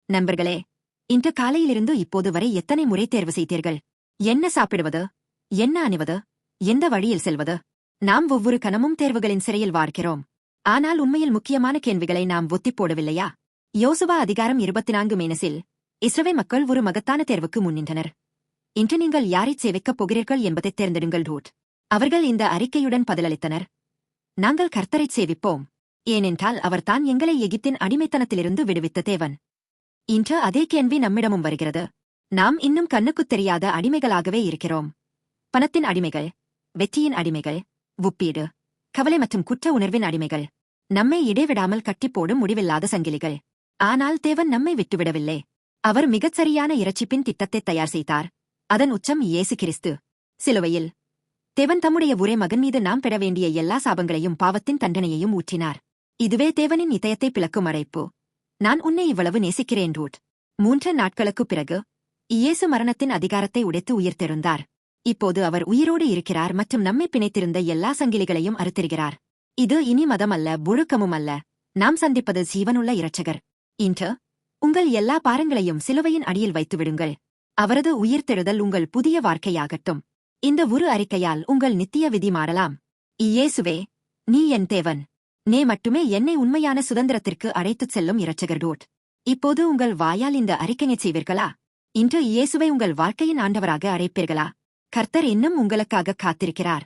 நண்பர்களே, இன்று காலையிலிருந்து இப்போது வரை எத்தனை முறை தேர்வு செய்தீர்கள்? என்ன சாப்பிடுவது, என்ன அணிவது, எந்த வழியில் செல்வது? நாம் ஒவ்வொரு கணமும் தேர்வுகளின் சிறையில் வாழ்கிறோம். ஆனால் உண்மையில் முக்கியமான கேள்விகளை நாம் ஒத்திப் போடவில்லையா? யோசுவா அதிகாரம் 24 இஸ்ரவேல் மக்கள் ஒரு மகத்தான தேர்வுக்கு முன்னின்றனர். இன்று நீங்கள் யாரைச் சேவிக்கப் போகிறீர்கள் என்பதைத் தேர்ந்தெடுங்கள் ரூட். அவர்கள் இந்த அறிக்கையுடன் பதிலளித்தனர். நாங்கள் கர்த்தரைச் சேவிப்போம். ஏனென்றால் அவர்தான் எங்களை எகிப்தின் அடிமைத்தனத்திலிருந்து விடுவித்த தேவன். இன்று அதே கேள்வி நம்மிடமும் வருகிறது. நாம் இன்னும் கண்ணுக்குத் தெரியாத அடிமைகளாகவே இருக்கிறோம். பணத்தின் அடிமைகள், வெற்றியின் அடிமைகள், ஒப்பீடு, கவலை மற்றும் குற்ற உணர்வின் அடிமைகள். நம்மை இடைவிடாமல் கட்டிப்போடும் முடிவில்லாத சங்கிலிகள். ஆனால் தேவன் நம்மை விட்டுவிடவில்லை. அவர் மிகச் சரியான இரட்சிப்பின் திட்டத்தை தயார் செய்தார். அதன் உச்சம் இயேசு கிறிஸ்து. சிலுவையில் தேவன் தம்முடைய ஒரே மகன் மீது நாம் பெற வேண்டிய எல்லா சாபங்களையும் பாவத்தின் தண்டனையையும் ஊற்றினார். இதுவே தேவனின் இதயத்தை பிளக்கும் அழைப்பு. நான் உன்னை இவ்வளவு நேசிக்கிறேன் ரூட். 3 நாட்களுக்குப் பிறகு இயேசு மரணத்தின் அதிகாரத்தை உடைத்து உயிர்த்தெழுந்தார். இப்போது அவர் உயிரோடு இருக்கிறார் மற்றும் நம்மை பிணைத்திருந்த எல்லா சங்கிலிகளையும் அறுத்திருக்கிறார். இது இனி மதம் அல்ல, புழுக்கமும் அல்ல. நாம் சந்திப்பது ஜீவனுள்ள இரட்சகர். இன்று உங்கள் எல்லா பாரங்களையும் சிலுவையின் அடியில் வைத்து விடுங்கள். அவரது உயிர்த்தெழுதல் உங்கள் புதிய வாழ்க்கையாகட்டும். இந்த ஒரு அறிக்கையால் உங்கள் நித்திய விதி மாறலாம். இயேசுவே, நீ என் தேவன். நீ மட்டுமே என்னை உண்மையான சுதந்திரத்திற்கு அழைத்துச் செல்லும் இரட்சகர் ரூட். இப்போது உங்கள் வாயால் இந்த அறிக்கையைச் செய்வீர்களா? இன்று இயேசுவை உங்கள் வாழ்க்கையின் ஆண்டவராக அழைப்பீர்களா? கர்த்தர் இன்னும் உங்களுக்காக காத்திருக்கிறார்.